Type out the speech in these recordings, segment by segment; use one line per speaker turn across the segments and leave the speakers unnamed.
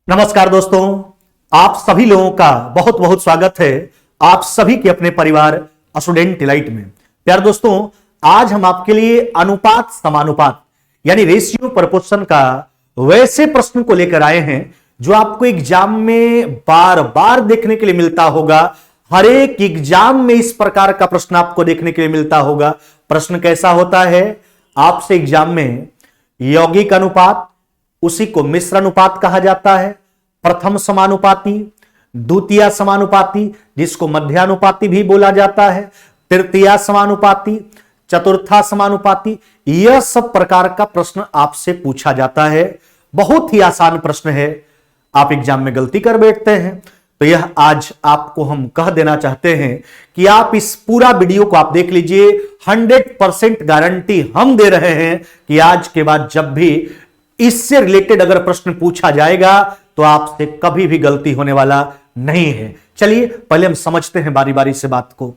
नमस्कार दोस्तों, आप सभी लोगों का बहुत बहुत स्वागत है आप सभी के अपने परिवार स्टूडेंट डिलाइट में। प्यार दोस्तों, आज हम आपके लिए अनुपात समानुपात यानी रेशियो प्रपोर्शन का वैसे प्रश्न को लेकर आए हैं जो आपको एग्जाम में बार बार देखने के लिए मिलता होगा। हर एक एग्जाम में इस प्रकार का प्रश्न आपको देखने के लिए मिलता होगा। प्रश्न कैसा होता है? आपसे एग्जाम में यौगिक अनुपात, उसी को मिश्र अनुपात कहा जाता है, प्रथम समानुपाती, द्वितीय समानुपाती जिसको मध्यानुपाती भी बोला जाता है, तृतीय समानुपाती, चतुर्था समानुपाती, यह सब प्रकार का प्रश्न आपसे पूछा जाता है। बहुत ही आसान प्रश्न है, आप एग्जाम में गलती कर बैठते हैं। तो यह आज आपको हम कह देना चाहते हैं कि आप इस पूरा वीडियो को आप देख लीजिए। 100% गारंटी हम दे रहे हैं कि आज के बाद जब भी इससे रिलेटेड अगर प्रश्न पूछा जाएगा तो आपसे कभी भी गलती होने वाला नहीं है। चलिए पहले हम समझते हैं बारी बारी से बात को।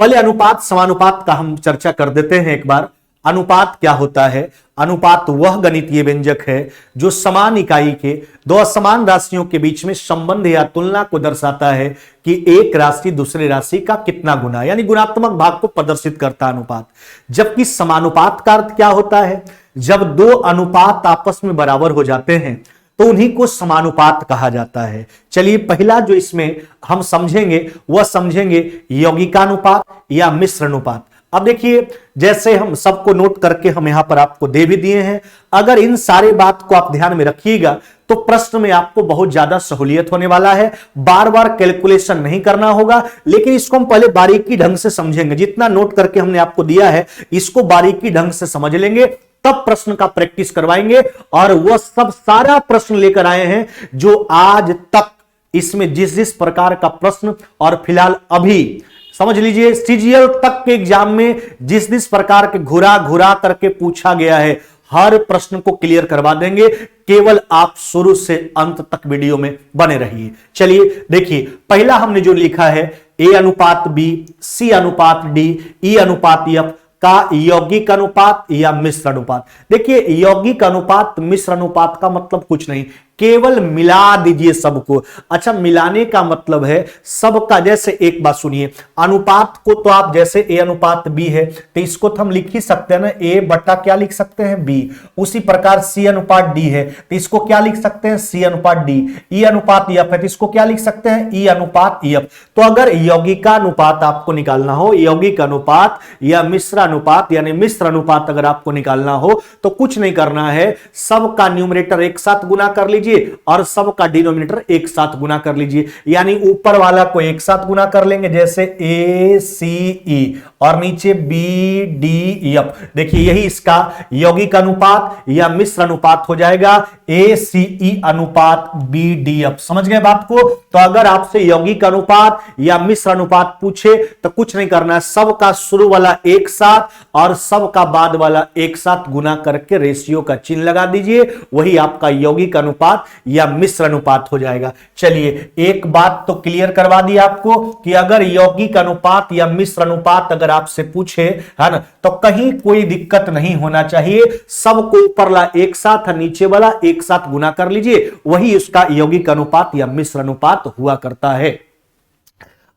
पहले अनुपात समानुपात का हम चर्चा कर देते हैं एक बार। अनुपात क्या होता है? अनुपात वह गणितीय व्यंजक है जो समान इकाई के दो असमान राशियों के बीच में संबंध या तुलना को दर्शाता है कि एक राशि दूसरी राशि का कितना गुना, यानी गुणात्मक भाग को प्रदर्शित करता है अनुपात। जबकि समानुपात का अर्थ क्या होता है? जब दो अनुपात आपस में बराबर हो जाते हैं तो उन्हीं को समानुपात कहा जाता है। चलिए पहला जो इसमें हम समझेंगे वह समझेंगे यौगिकानुपात या मिश्र अनुपात। अब देखिए, जैसे हम सबको नोट करके हम यहां पर आपको दे भी दिए हैं। अगर इन सारे बात को आप ध्यान में रखिएगा तो प्रश्न में आपको बहुत ज्यादा सहूलियत होने वाला है। बार बार कैलकुलेशन नहीं करना होगा, लेकिन इसको हम पहले बारीकी ढंग से समझेंगे। जितना नोट करके हमने आपको दिया है इसको बारीकी ढंग से समझ लेंगे, तब प्रश्न का प्रैक्टिस करवाएंगे। और वह सब सारा प्रश्न लेकर आए हैं जो आज तक इसमें जिस जिस प्रकार का प्रश्न, और फिलहाल अभी समझ लीजिए सीजीएल तक के एग्जाम में जिस जिस प्रकार के घुरा घुरा करके पूछा गया है, हर प्रश्न को क्लियर करवा देंगे। केवल आप शुरू से अंत तक वीडियो में बने रहिए। चलिए देखिए, पहला हमने जो लिखा है ए अनुपात बी, सी अनुपात डी, ई अनुपात एफ का यौगिक अनुपात या मिश्र अनुपात। देखिए, यौगिक अनुपात मिश्र अनुपात का मतलब कुछ नहीं, केवल मिला दीजिए सबको। अच्छा, मिलाने का मतलब है सबका। जैसे एक बात सुनिए, अनुपात को तो आप जैसे ए अनुपात बी है तो इसको तो हम लिख ही सकते हैं ना, ए बटा क्या लिख सकते हैं बी। उसी प्रकार सी अनुपात डी है तो इसको क्या लिख सकते हैं, सी अनुपात डी। ई अनुपात एफ है तो इसको क्या लिख सकते हैं, ई अनुपात एफ। तो अगर यौगिकानुपात आपको निकालना हो, यौगिक अनुपात या मिश्र अनुपात यानी मिश्र अनुपात अगर आपको निकालना हो तो कुछ नहीं करना है, सबका न्यूमरेटर एक साथ गुना कर लीजिए और सबका डिनोमिनेटर एक साथ गुना कर लीजिए। यानी ऊपर वाला को एक साथ गुना कर लेंगे, जैसे ए सी ई, और नीचे बी डी एफ। देखिए, यही इसका यौगिक अनुपात या मिश्र अनुपात हो जाएगा, ए सी ई अनुपात बी डी एफ। समझ गए बात को? तो अगर आपसे यौगिक अनुपात या मिश्र अनुपात पूछे तो कुछ नहीं करना है, सबका शुरू वाला एक साथ और सबका बाद वाला एक साथ गुना करके रेशियो का चिन्ह लगा दीजिए, वही आपका यौगिक अनुपात या मिश्र अनुपात हो जाएगा। चलिए, एक बात तो क्लियर करवा दी आपको कि अगर यौगिक अनुपात या मिश्र अनुपात अगर आपसे पूछे, है ना, तो कहीं कोई दिक्कत नहीं होना चाहिए। सबको ऊपर वाला एक साथ और नीचे वाला एक साथ गुना कर लीजिए, वही उसका यौगिक अनुपात या मिश्र अनुपात हुआ करता है।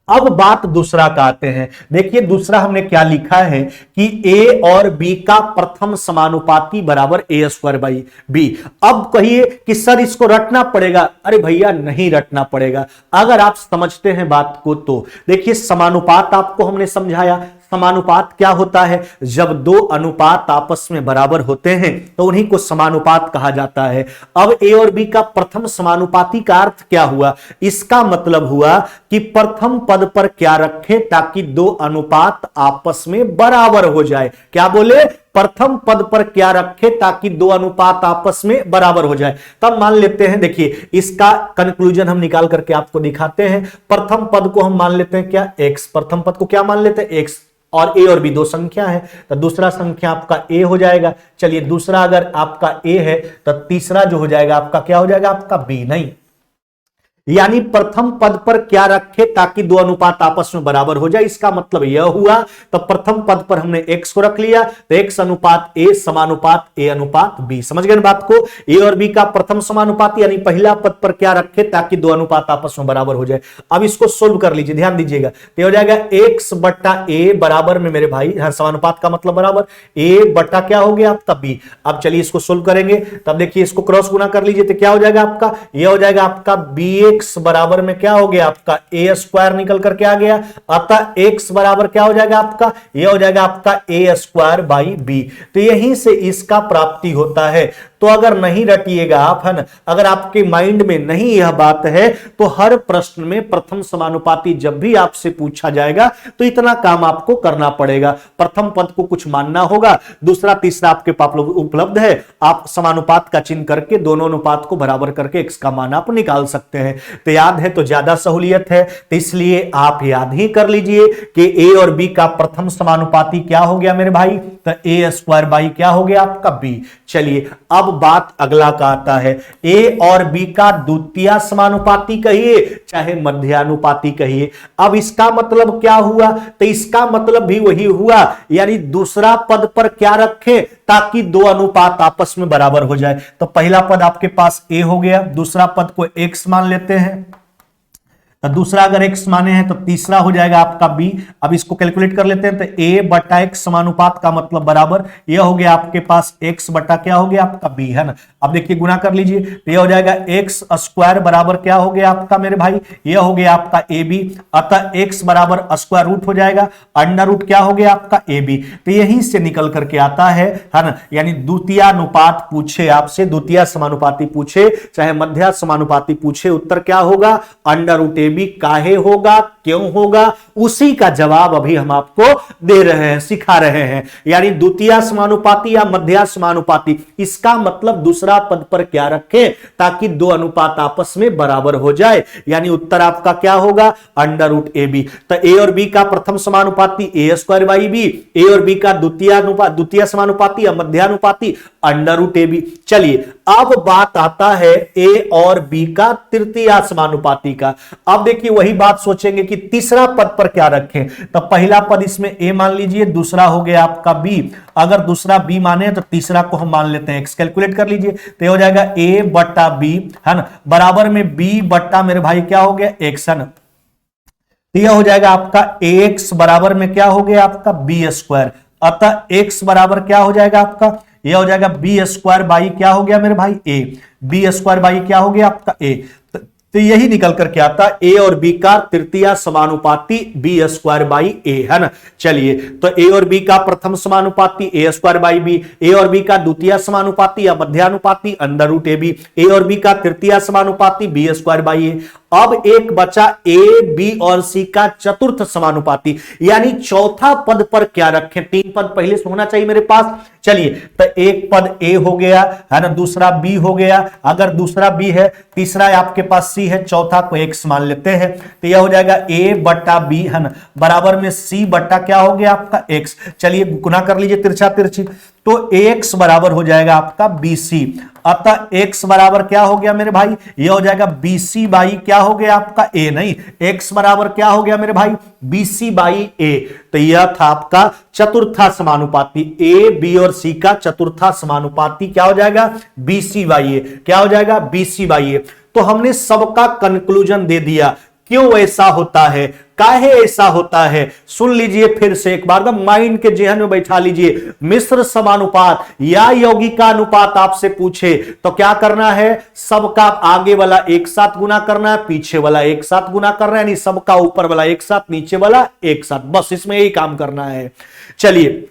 अब बात दूसरा का आते हैं। देखिए, दूसरा हमने क्या लिखा है कि ए और बी का प्रथम समानुपाती बराबर ए स्क्वायर बाई बी। अब कहिए कि सर इसको रटना पड़ेगा। अरे भैया, नहीं रटना पड़ेगा अगर आप समझते हैं बात को। तो देखिए, समानुपात आपको हमने समझाया। समानुपात क्या होता है? जब दो अनुपात आपस में बराबर होते हैं तो उन्हीं को समानुपात कहा जाता है। अब ए और बी का प्रथम समानुपाती का अर्थ क्या हुआ? इसका मतलब हुआ कि प्रथम पद पर क्या रखें ताकि दो अनुपात आपस में बराबर हो जाए। क्या बोले? प्रथम पद पर क्या रखे ताकि दो अनुपात आपस में बराबर हो जाए। तब मान लेते हैं, देखिए इसका कंक्लूजन हम निकाल करके आपको दिखाते हैं। प्रथम पद को हम मान लेते हैं क्या, एक्स। प्रथम पद को क्या मान लेते हैं, एक्स। और ए और बी दो संख्या है तो दूसरा संख्या आपका ए हो जाएगा। चलिए, दूसरा अगर आपका ए है तो तीसरा जो हो जाएगा आपका क्या हो जाएगा, आपका बी। नहीं, यानी प्रथम पद पर क्या रखे ताकि दो अनुपात आपस में बराबर हो जाए। इसका मतलब यह हुआ तो प्रथम पद पर हमने x को रख लिया तो x अनुपात a समानुपात a अनुपात b। समझ गए बात को। a और b का प्रथम समानुपात यानी पहला पद पर क्या रखे ताकि दो अनुपात आपस में बराबर हो जाए। अब इसको सोल्व कर लीजिए, ध्यान दीजिएगा। तो हो जाएगा x बट्टा a बराबर में मेरे भाई, हाँ समानुपात का मतलब बराबर, a बट्टा क्या हो गया आपका b। अब चलिए इसको सोल्व करेंगे, तब देखिए इसको क्रॉस गुना कर लीजिए तो क्या हो जाएगा आपका, यह हो जाएगा आपका bx बराबर में क्या हो गया आपका a स्क्वायर निकल करके आ गया। अतः x बराबर क्या हो जाएगा आपका, यह हो जाएगा आपका a स्क्वायर बाई b। तो यहीं से इसका प्राप्ति होता है। तो अगर नहीं रटिएगा आप, है ना, अगर आपके माइंड में नहीं यह बात है तो हर प्रश्न में प्रथम समानुपाती जब भी आपसे पूछा जाएगा तो इतना काम आपको करना पड़ेगा। प्रथम पद को कुछ मानना होगा, दूसरा तीसरा आपके पास उपलब्ध है, आप समानुपात का चिन्ह करके दोनों अनुपात को बराबर करके x का मान आप निकाल सकते हैं। तो याद है तो ज्यादा सहूलियत है, तो इसलिए आप याद ही कर लीजिए कि a और b का प्रथम समानुपाती क्या हो गया मेरे भाई, तो a स्क्वायर बाई क्या हो गया आपका b। चलिए अब बात अगला का आता है, a और b का द्वितीय समानुपाती कहिए चाहे मध्यानुपाती कहिए। अब इसका मतलब क्या हुआ, तो इसका मतलब भी वही हुआ, यानी दूसरा पद पर क्या रखें ताकि दो अनुपात आपस में बराबर हो जाए। तो पहला पद आपके पास a हो गया, दूसरा पद को x मान लेते हैं, तो दूसरा अगर x माने हैं तो तीसरा हो जाएगा आपका b। अब इसको कैलकुलेट कर लेते हैं, तो a बटा x समानुपात का मतलब बराबर, यह हो गया आपके पास x बटा क्या हो गया आपका b, है ना। अब देखिए गुना कर लीजिए, तो यह हो जाएगा x स्क्वायर बराबर क्या हो गया आपका मेरे भाई, यह हो गया आपका ab। अतः x बराबर स्क्वायर रूट हो जाएगा, अंडर रूट क्या हो गया आपका ab। तो यहीं से निकल करके आता है ना, यानी द्वितीय अनुपात पूछे आपसे, द्वितीय समानुपाती पूछे चाहे मध्य समानुपाती पूछे, उत्तर क्या होगा, अंडर रूट ab। काहे होगा, क्यों होगा, उसी का जवाब अभी हम आपको दे रहे हैं, सिखा रहे हैं। यानी द्वितीय समानुपाती या मध्य समानुपाती, इसका मतलब दूसरा पद पर क्या रखें ताकि दो अनुपात आपस में बराबर हो जाए, यानी उत्तर आपका क्या होगा, अंडर रूट ए बी। तो ए और बी का प्रथम समानुपाती A square by B, A और बी का द्वितीय समानुपाती या मध्यानुपाती अंडर रूट ए बी। चलिए अब बात आता है ए और बी का तृतीय समानुपाती का। अब देखिए वही बात सोचेंगे कि तीसरा पद पर क्या रखें, तो पहला पद इसमें a मान लीजिए, दूसरा हो गया आपका b। अगर दूसरा b माने तो तीसरा को हम मान लेते हैं x। कैलकुलेट कर लीजिए, तो ये हो जाएगा a बट्टा b, है ना, बराबर में b बट्टा मेरे भाई क्या हो गया x, है ना। तो यह हो जाएगा आपका ax बराबर में क्या हो गया आपका b स्क्वायर। अतः x बराबर क्या हो जाएगा आपका, यह हो जाएगा b स्क्वायर बाई क्या हो गया मेरे भाई a, b स्क्वायर बाई क्या हो गया आपका a। तो यही निकल करके आता ए और बी का तृतीय समानुपाती बी स्क्वायर बाई ए, है ना। चलिए तो ए और बी का प्रथम समानुपाती A square by B, A और बी का द्वितीय समानुपाती या मध्यानुपाती under root A B, A और बी का तृतीय समानुपाती बी स्क्वायर बाई ए। अब एक बचा ए बी और सी का चतुर्थ समानुपाती, यानी चौथा पद पर क्या रखें, तीन पद पहले से होना चाहिए मेरे पास। चलिए तो एक पद ए हो गया, है ना, दूसरा बी हो गया, अगर दूसरा बी है, तीसरा आपके पास सी है, चौथा को एक्स मान लेते हैं। तो यह हो जाएगा ए बट्टा बी, है ना, बराबर में सी बट्टा क्या हो गया आपका एक्स। चलिए गुना कर लीजिए तिरछा तिरछी, तो एक्स बराबर हो जाएगा आपका बी सी। अतः x बराबर क्या हो गया मेरे भाई, यह हो जाएगा BC बाई क्या हो गया आपका a, नहीं x बराबर क्या हो गया मेरे भाई BC बाई a। तो यह था आपका चतुर्था समानुपाती, a b और c का चतुर्था समानुपाती क्या हो जाएगा BC बाई a, क्या हो जाएगा BC बाई a। तो हमने सबका कंक्लूजन दे दिया, क्यों ऐसा होता है, काहे ऐसा होता है, सुन लीजिए फिर से एक बार, माइंड के जेहन में बैठा लीजिए। मिश्र समानुपात या यौगिका अनुपात आपसे पूछे तो क्या करना है, सबका आगे वाला एक साथ गुना करना है, पीछे वाला एक साथ गुना करना है, यानी सबका ऊपर वाला एक साथ नीचे वाला एक साथ, बस इसमें यही काम करना है। चलिए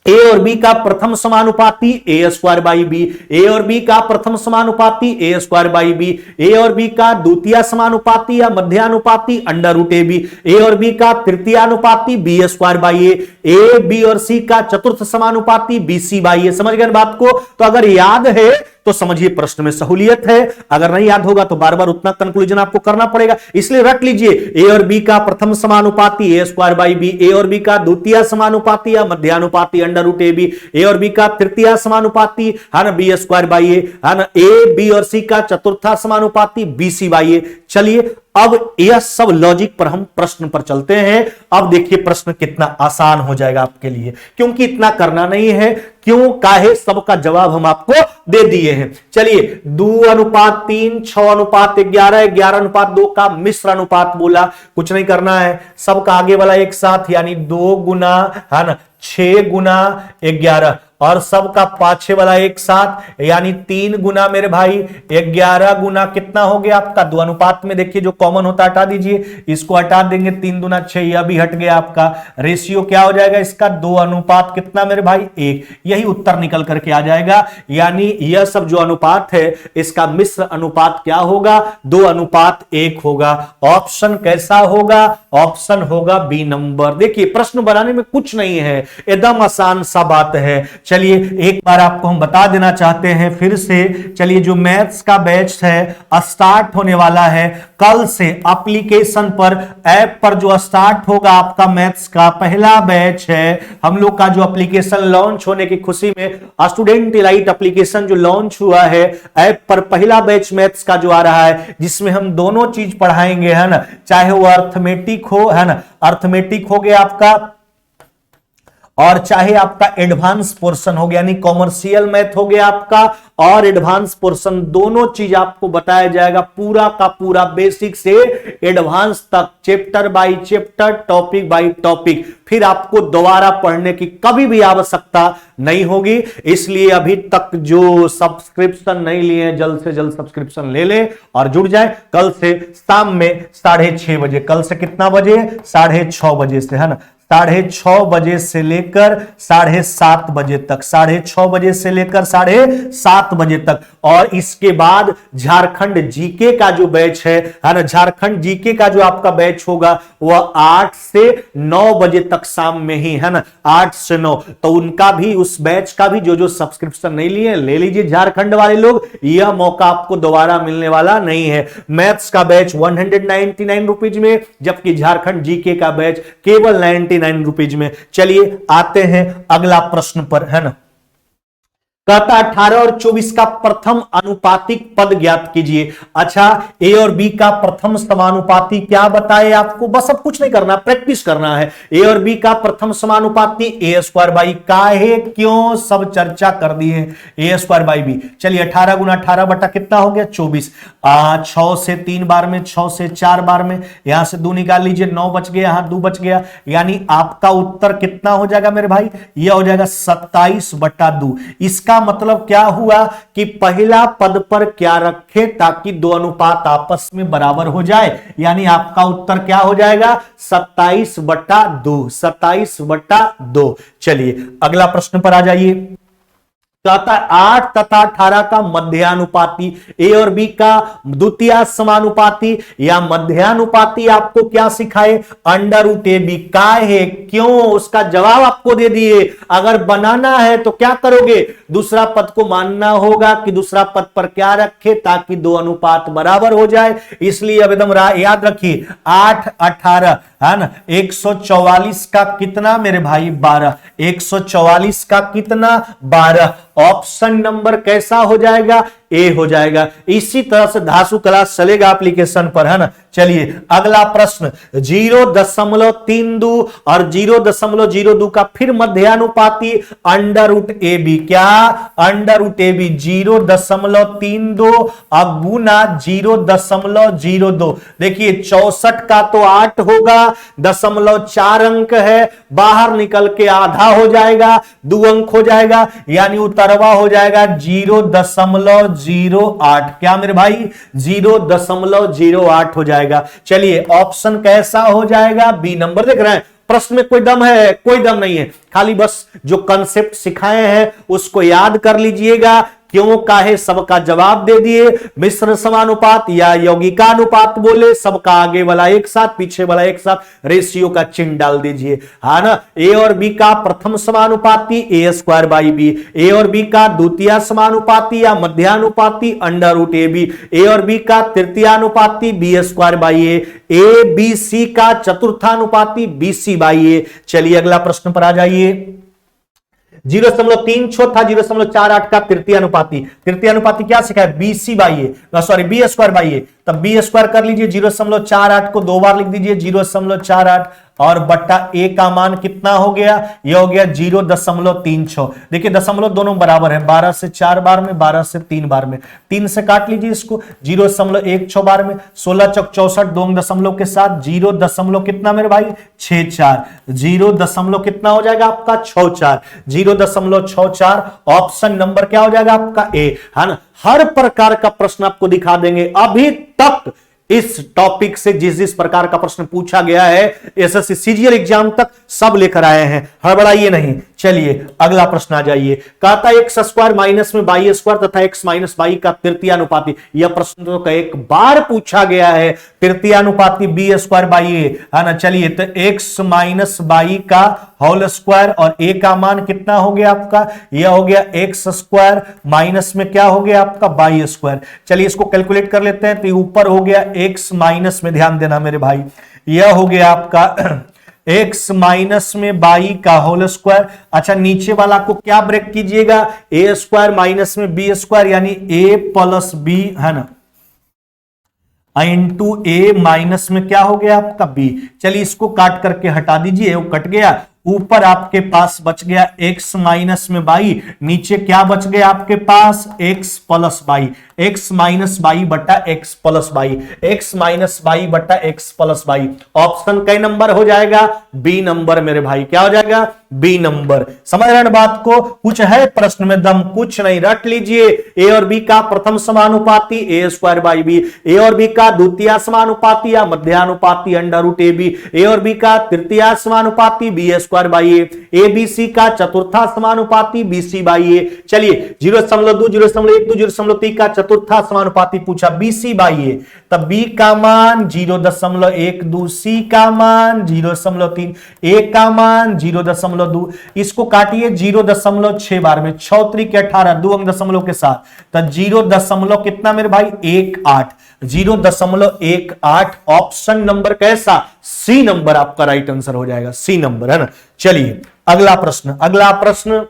ए और बी का प्रथम समानुपाती A square by B, A और बी का प्रथम समानुपाती A square by B, A और बी का द्वितीय समानुपाती या मध्यानुपाती under root A B, A और बी का तृतीय अनुपाती B square by A B और सी का चतुर्थ समानुपाती बी सी बाई ए। समझ गए बात को। तो अगर याद है तो समझिए प्रश्न में सहूलियत है। अगर नहीं याद होगा तो बार बार उतना कंक्लूजन आपको करना पड़ेगा, इसलिए रट लीजिए ए और बी का प्रथम समानुपाती A square by B, A और बी का द्वितीय समानुपाती या मध्यानुपाती under root A B, A और बी का तृतीय समानुपाती है ना बी स्क्वायर बाई ए, है ना ए बी और सी का चतुर्थ समानुपाती बी सी बाई ए। चलिए अब यह सब लॉजिक पर हम प्रश्न पर चलते हैं। अब देखिए प्रश्न कितना आसान हो जाएगा आपके लिए, क्योंकि इतना करना नहीं है, क्यों काहे सबका जवाब हम आपको दे दिए हैं। चलिए 2:3, 6:11, 11:2 का मिश्र अनुपात बोला, कुछ नहीं करना है, सबका आगे वाला एक साथ यानी 2 गुना है ना 6 गुना 11 और सबका पाछे वाला एक साथ यानी 3 गुना मेरे भाई 11 गुना कितना हो गया आपका 2 अनुपात में। देखिए जो कॉमन होता है हटा दीजिए, इसको हटा देंगे 3 दूना 6, यह भी हट गया आपका। रेशियो क्या हो जाएगा इसका 2 अनुपात कितना मेरे भाई 1, यही उत्तर निकल करके आ जाएगा। यानी यह सब जो अनुपात है इसका मिश्र अनुपात क्या होगा 2 अनुपात 1 होगा। ऑप्शन कैसा होगा, ऑप्शन होगा बी नंबर। देखिए प्रश्न बनाने में कुछ नहीं है, एकदम आसान सा बात है। चलिए एक बार आपको हम बता देना चाहते हैं फिर से। चलिए जो मैथ्स का बैच है स्टार्ट होने वाला है कल से, एप्लीकेशन पर ऐप पर जो स्टार्ट होगा आपका मैथ्स का पहला बैच है। हम लोग का जो एप्लीकेशन लॉन्च होने की खुशी में स्टूडेंट इलाइट एप्लीकेशन जो लॉन्च हुआ है ऐप पर पहला बैच मैथ्स का जो आ रहा है, जिसमें हम दोनों चीज पढ़ाएंगे है ना, चाहे वो अर्थमेटिक हो है ना, अर्थमेटिक हो गया आपका, और चाहे आपका एडवांस पोर्शन हो गया यानी कॉमर्शियल मैथ हो गया आपका, और एडवांस पोर्शन दोनों चीज आपको बताया जाएगा पूरा का पूरा बेसिक से एडवांस तक, chapter by chapter, topic by topic. फिर आपको दोबारा पढ़ने की कभी भी आवश्यकता नहीं होगी। इसलिए अभी तक जो सब्सक्रिप्शन नहीं लिए हैं जल्द से जल्द सब्सक्रिप्शन ले लें और जुड़ जाए। कल से शाम में 6:30 बजे, कल से कितना बजे 6:30 बजे से है ना, 6:30 बजे से लेकर 7:30 बजे तक, 6:30 बजे से लेकर 7:30 बजे तक। और इसके बाद झारखंड जीके का जो बैच है ना, झारखंड जीके का जो आपका बैच होगा वह 8 से 9 बजे तक शाम में ही है ना, 8 से 9। तो उनका भी, उस बैच का भी जो सब्सक्रिप्शन नहीं लिए ले लीजिए झारखंड वाले लोग, यह मौका आपको दोबारा मिलने वाला नहीं है। मैथ्स का बैच 199 रुपीज में, जबकि झारखंड जीके का बैच केवल 99 रुपीज में। चलिए आते हैं अगला प्रश्न पर है ना। कहता 18 और 24 का प्रथम अनुपातिक पद ज्ञात कीजिए। अच्छा ए और बी का प्रथम समानुपाती क्या बताए आपको, बस अब कुछ नहीं करना, प्रैक्टिस करना है। ए और बी का प्रथम समानुपाती ए स्क्वायर बाई काहे क्यों सब चर्चा कर दी है, ए स्क्वायर बाई बी। चलिए 18 गुना 18 बटा कितना हो गया 24, 6 से 3 बार में, 6 से 4 बार में, यहां से 2 निकाल लीजिए, 9 बच गया, यहां 2 बच गया, यानी आपका उत्तर कितना हो जाएगा मेरे भाई, यह हो जाएगा 27/2। इसका मतलब क्या हुआ कि पहला पद पर क्या रखे ताकि 2 अनुपात आपस में बराबर हो जाए, यानी आपका उत्तर क्या हो जाएगा 27/2, 27/2। चलिए अगला प्रश्न पर आ जाइए। कहता 8 तथा 18 का मध्यानुपाती, ए और बी का द्वितीय समानुपाती या मध्यानुपाती आपको क्या सिखाए, अंडर रूट ए बी काहे क्यों, उसका जवाब आपको दे दिए। अगर बनाना है तो क्या करोगे, दूसरा पद को मानना होगा कि दूसरा पद पर क्या रखे ताकि 2 अनुपात बराबर हो जाए। इसलिए अब एकदम याद रखिए 8 18 है ना, 144 का कितना मेरे भाई 12, 144 का कितना 12। ऑप्शन नंबर कैसा हो जाएगा, ए हो जाएगा। इसी तरह से धासु क्लास चलेगा एप्लीकेशन पर है ना। चलिए अगला प्रश्न 0.32 और 0.02 का फिर मध्यानुपाती अंडर रूट ए बी, क्या अंडर रूट ए बी 0.32 और गुना 0.02। देखिए 64 का तो 8 होगा, 0.4 अंक है, बाहर निकल के आधा हो जाएगा, 2 अंक हो जाएगा, यानी उत्तरवा हो जाएगा 0.08। क्या मेरे भाई 0.08 हो जाएगा। चलिए ऑप्शन कैसा हो जाएगा, बी नंबर। देख रहे हैं प्रश्न में कोई दम है, कोई दम नहीं है, खाली बस जो कंसेप्ट सिखाए हैं उसको याद कर लीजिएगा क्यों काहे सबका जवाब दे दिए। मिश्र समानुपात या यौगिकानुपात बोले, सबका आगे वाला एक साथ पीछे वाला एक साथ, रेशियो का चिन्ह डाल दीजिए, है ना। ए और बी का प्रथम समानुपाती A square by B, A और बी का द्वितीय समानुपाती या मध्यानुपाती under root A B, A और बी का तृतीयानुपाती B square by A B C का चतुर्थानुपाती बी सी बाई ए। चलिए अगला प्रश्न पर आ जाइए। 0.3 था 0.48 का तृतीय अनुपाती क्या सीखा है, BC by A, sorry B square by A, तब बी स्क्वायर कर लीजिए, 0.48 को 2 बार लिख दीजिए, 0.48 और बट्टा ए का मान कितना हो गया, यह हो गया 0.36। देखिए दशमलव दोनों बराबर है, 12 से 4 बार में, 12 से 3 बार में, 3 से काट लीजिए इसको, 0.16 बार में, 16 चौक 64, 2 दशमलव के साथ 0 दशमलव कितना मेरे भाई 64, 0 दशमलव कितना हो जाएगा आपका 64, 0.64। ऑप्शन नंबर क्या हो जाएगा आपका ए, है ना। हर प्रकार का प्रश्न आपको दिखा देंगे। अभी तक इस टॉपिक से जिस जिस प्रकार का प्रश्न पूछा गया है एसएससी सीजीएल एग्जाम तक सब लेकर आए हैं, हड़बड़ाइए नहीं। चलिए अगला प्रश्न आ जाइए। कहता एक्स स्क्वायर माइनस में बाई स्क्वायर तथा एक्स माइनस बाई का तृतीयानुपाती, यह प्रश्न तो एक बार पूछा गया है, तृतीयानुपाती बी स्क्वायर बाई ए, है ना। चलिए तो एक्स माइनस बाई का होल स्क्वायर और ए का मान कितना हो गया आपका, यह हो गया एक्स स्क्वायर माइनस में क्या हो गया आपका बाई स्क्वायर। चलिए इसको कैलकुलेट कर लेते हैं, तो ऊपर हो गया एक्स माइनस में, ध्यान देना मेरे भाई, यह हो गया आपका एक्स माइनस में बाई का होल स्क्वायर। अच्छा नीचे वाला को क्या ब्रेक कीजिएगा, ए स्क्वायर माइनस में बी स्क्वायर यानी ए प्लस बी, है ना, इंटू ए माइनस में क्या हो गया आपका बी। चलिए इसको काट करके हटा दीजिए, वो कट गया, ऊपर आपके पास बच गया x माइनस में बाई, नीचे क्या बच गया आपके पास x plus by, x minus by बटा x plus by, x minus by बटा x प्लस बाई। ऑप्शन कई नंबर हो जाएगा, बी नंबर मेरे भाई, क्या हो जाएगा बी नंबर। समझ रहे हैं बात को, कुछ है प्रश्न में दम, कुछ नहीं, रट लीजिए। ए और बी का प्रथम समानुपाती A square by B, A और बी का द्वितीय समानुपाती या मध्यानुपाती under root A B, A और बी का तृतीय समानुपाती B square by A B C का चतुर्था समानुपाती बी सी बाई ए। चलिए 0.2 0.12 0.3 का चतुर्था समानुपाती पूछा बी सी बाई ए, तब बी का मान 0.12, सी का मान 0.3, ए का मान 0.2, इसको काटिए 0.6 बार में, 6 त्रिक 18, 2 अंक दशमलव के साथ, तो 0. कितना मेरे भाई 18, 0.18। ऑप्शन नंबर कैसा, सी नंबर आपका राइट आंसर हो जाएगा, सी नंबर, है ना। चलिए अगला प्रश्न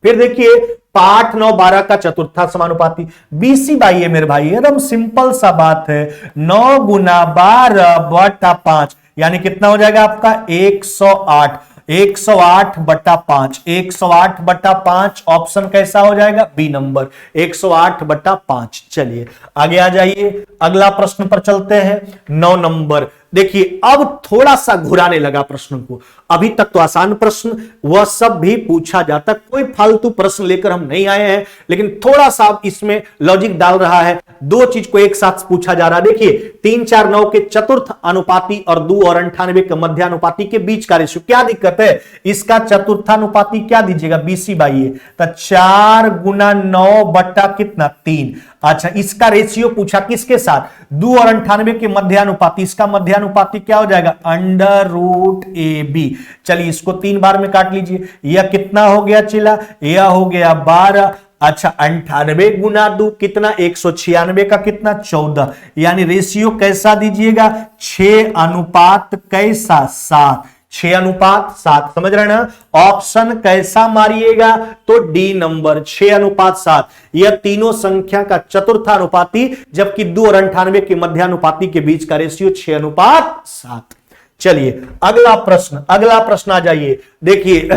फिर देखिए, पाठ 9-12 का चतुर्था समानुपाती बीसी बाई है मेरे भाई, एकदम सिंपल सा बात है, 9 गुना 12 बटा 5 यानी कितना हो जाएगा आपका 108, 108 बटा 5, 108 बटा 5। ऑप्शन कैसा हो जाएगा बी नंबर, 108 बटा 5। चलिए आगे आ जाइए, अगला प्रश्न पर चलते हैं। 9 नंबर देखिए, अब थोड़ा सा घुराने लगा प्रश्न को। अभी तक तो आसान प्रश्न वह सब भी पूछा जाता, कोई फालतू प्रश्न लेकर हम नहीं आए हैं, लेकिन थोड़ा सा इसमें लॉजिक डाल रहा है, दो चीज को एक साथ पूछा जा रहा है। देखिए 3, 4, 9 के चतुर्थ अनुपाती और 2 और 98 के मध्यानुपाती के बीच का रेशियो, क्या दिक्कत है, इसका चतुर्थानुपाती क्या दीजिएगा बीसी बाई ए, तो 4 गुना 9 बट्टा कितना 3। अच्छा इसका रेशियो पूछा किसके साथ, 2 और 98 के मध्यानुपाती, इसका मध्यानुपाती क्या हो जाएगा अंडर रूट ए बी। चलिए इसको 3 बार में काट लीजिए, यह कितना हो गया चिला, यह हो गया 12। अच्छा 98 गुना 2 कितना 196 का कितना 14, यानी रेशियो कैसा दीजिएगा 6 अनुपात कैसा 7, 6 अनुपात 7। समझ रहे हैं ना, ऑप्शन कैसा मारिएगा तो डी नंबर 6 अनुपात 7। यह तीनों संख्या का चतुर्थानुपाती, जबकि 2 और 98 के मध्यानुपाती के बीच का रेशियो 6 अनुपात 7। चलिए अगला प्रश्न आ जाइए। देखिए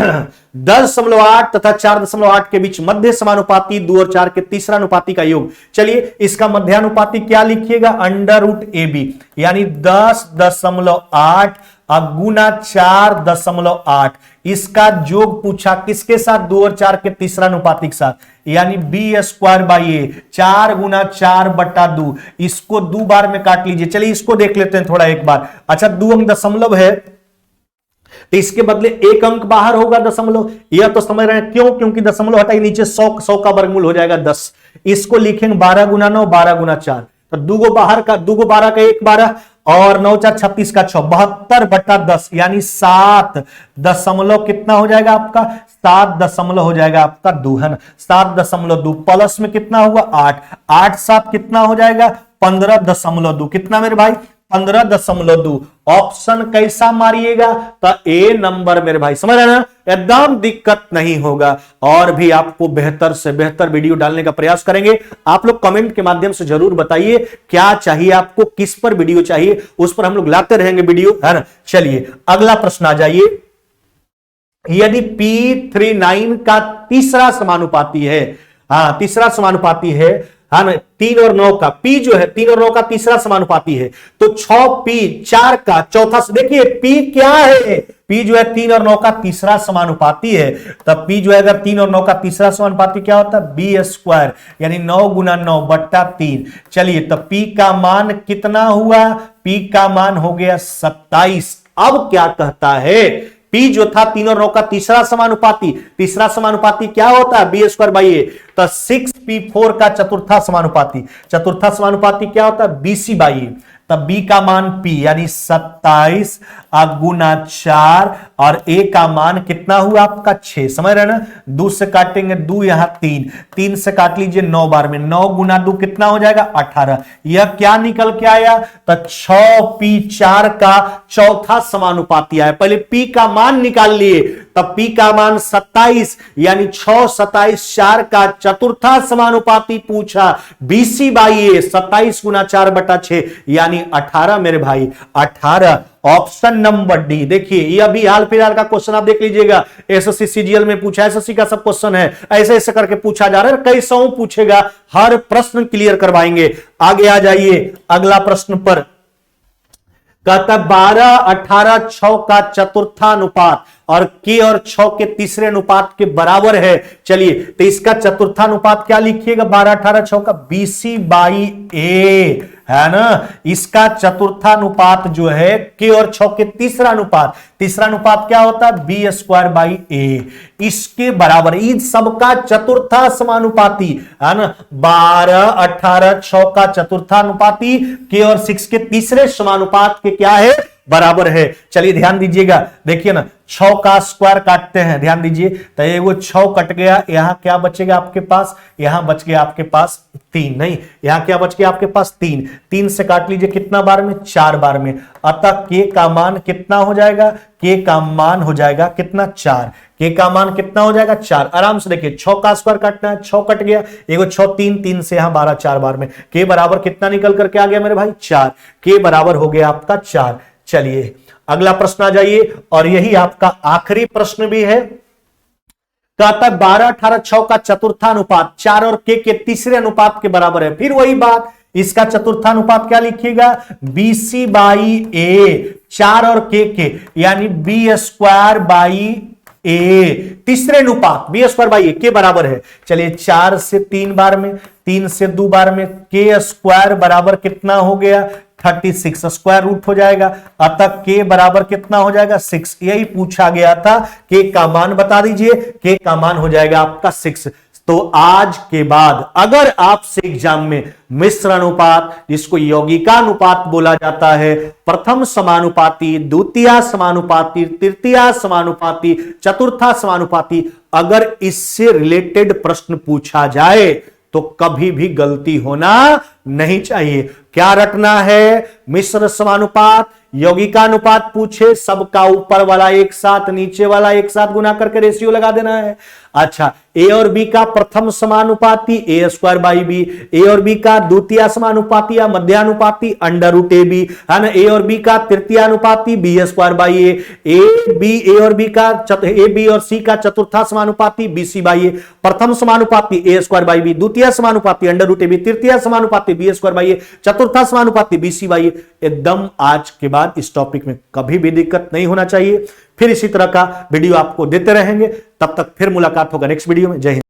10.8 तथा 4.8 के बीच मध्य समानुपाती 2 और 4 के तीसरा अनुपाती का योग। चलिए इसका मध्यानुपाती क्या लिखिएगा अंडर रूट ए बी, यानी 10.8 गुना 4.8। इसका जोग पूछा किसके साथ 2 और 4 के तीसरा अनुपाती के साथ, यानी बी स्क्वायर बाई ए, 4 गुना 4 बटा 2। इसको 2 बार में काट लीजिए। चलिए इसको देख लेते हैं थोड़ा एक बार। अच्छा 2 अंक दशमलव है तो इसके बदले एक अंक बाहर होगा दशमलव। यह तो समझ रहे हैं क्यों, क्योंकि दशमलव हटाई नीचे 100 का वर्गमूल हो जाएगा 10। इसको लिखेंगे 12 गुना 9, 12 गुना 4, तो दूगो बाहर का, दूगो 12 का 1 12 और 9 4 36 का 6, 72/10 यानी 7 दशमलव कितना हो जाएगा आपका, 7 दशमलव हो जाएगा आपका 2 है ना, 7.2 प्लस में कितना हुआ 8, 8 7 कितना हो जाएगा 15.2, कितना मेरे भाई 15.2। ऑप्शन कैसा मारिएगा, तो ए नंबर मेरे भाई, समझ रहे ना, एकदम दिक्कत नहीं होगा। और भी आपको बेहतर से बेहतर वीडियो डालने का प्रयास करेंगे। आप लोग कमेंट के माध्यम से जरूर बताइए क्या चाहिए आपको, किस पर वीडियो चाहिए, उस पर हम लोग लाते रहेंगे वीडियो, है ना। चलिए अगला प्रश्न आ जाइए। यदि P39 का तीसरा समानुपाती है, हाँ तीसरा समानुपाती है, हाँ ना, 3 और 9 का P जो है 3 और 9 का तीसरा समानुपाती है, तो 6P 4 का चौथा, देखिए P क्या है, P जो है 3 और 9 का तीसरा समानुपाती है, तब P जो है अगर 3 और 9 का तीसरा समानुपाती क्या होता है B² यानी 9 गुना 9 बट्टा 3। चलिए तब P का मान कितना हुआ, P का मान हो गया 27। अब क्या कहता है, P जो था 3 और 9 का तीसरा समानुपाती, तीसरा समानुपाती क्या होता है B²/A, तो 6P4 का चतुर्था समानुपाती, चतुर्था समानुपाती क्या होता है BC/A, तब B का मान P यानी 27 गुना 4 और A का मान कितना हुआ आपका 6, समझ रहे ना, 2 से काटेंगे 2 यहां 3, 3 से काट लीजिए 9 बार में, 9 गुना 2 कितना हो जाएगा 18। यह क्या निकल के आया, तो 6P4 का चौथा समानुपाती आया। पहले P का मान निकाल लिए, तब P का मान 27 यानी 6 27 4 का चतुर्था समानुपाती पूछा BC/A, 27 गुना 4 बटा 6 यानी 18 मेरे भाई 18। Option number D. देखिए ये अभी हाल फिलहाल का क्वेश्चन आप देख लीजिएगा, एसएससी सीजीएल में पूछा, एसएससी का सब क्वेश्चन है, ऐसे ऐसे करके पूछा जा रहा है, कैसा पूछेगा, हर प्रश्न क्लियर करवाएंगे। आगे आ जाइए अगला प्रश्न पर, कहता 12 18 6 का चतुर्थानुपात और K और 6 के तीसरे अनुपात के बराबर है। चलिए तो इसका चतुर्थानुपात क्या लिखिएगा, 12 18 6 का BC/A है ना। इसका चतुर्थानुपात जो है K और 6 के तीसरा अनुपात, तीसरा अनुपात क्या होता है B²/A, इसके बराबर, इन सबका चतुर्था समानुपाती है ना, 12 18 6 का चतुर्थानुपाती K और 6 के तीसरे समानुपात के क्या है, बराबर है। चलिए ध्यान दीजिएगा, देखिए ना 6 का स्क्वायर काटते हैं, ध्यान दीजिए, तो ये वो 6 कट गया, यहां क्या बचेगा आपके पास, यहां बच गया आपके पास 3, नहीं यहां क्या बच गया आपके पास 3, 3 से काट लीजिए कितना बार में, 4 बार में, अतः K का मान कितना हो जाएगा, K का मान हो जाएगा कितना 4, K का मान कितना हो जाएगा 4। आराम से देखिए 6 का स्क्वायर काटना है, 6 कट गया, एगो 6 3, 3 से यहां 12 4 बार में, K बराबर कितना निकल करके आ गया मेरे भाई 4, K बराबर हो गया आपका 4। चलिए अगला प्रश्न आ जाइए, और यही आपका आखिरी प्रश्न भी है। कहता है 12 18 6 का चतुर्थानुपात 4 और K के तीसरे अनुपात के बराबर है। फिर वही बात, इसका चतुर्थानुपात क्या लिखिएगा BC/A, 4 और K के यानी B²/A, तीसरे अनुपात B²/A के बराबर है। चलिए 4 से 3 बार में, 3 से 2 बार में, K² बराबर कितना हो गया 36, स्क्वायर रूट हो जाएगा, अतः K बराबर कितना हो जाएगा 6, यही पूछा गया था, K का मान बता दीजिए, K का मान हो जाएगा आपका 6। तो आज के बाद अगर आपसे एग्जाम में मिश्र अनुपात, जिसको यौगिकानुपात बोला जाता है, प्रथम समानुपाती, द्वितीय समानुपाती, तृतीय समानुपाती, चतुर्था समानुपाती, अगर इससे रिलेटेड प्रश्न पूछा जाए तो कभी भी गलती होना नहीं चाहिए। क्या रटना है, मिश्र समानुपात, यौगिकानुपात पूछे, सबका ऊपर वाला एक साथ नीचे वाला एक साथ गुना करके रेशियो लगा देना है। अच्छा, ए और बी का प्रथम समानुपाती A²/B, ए और बी का द्वितीय समानुपाती या मध्यानुपाती √AB, है ना, ए और बी का तृतीय अनुपाती B²/A, ए और बी का ए बी और सी का चतुर्था समानुपाती BC/A, प्रथम समानुपाती A²/B, द्वितीय समानुपाती √AB, तृतीय समानुपाती B²/A, चतुर्था समानुपाती BC/A। एकदम आज के बाद इस टॉपिक में कभी भी दिक्कत नहीं होना चाहिए। फिर इसी तरह का वीडियो आपको देते रहेंगे, तब तक फिर मुलाकात होगा नेक्स्ट वीडियो में। जय हिंद।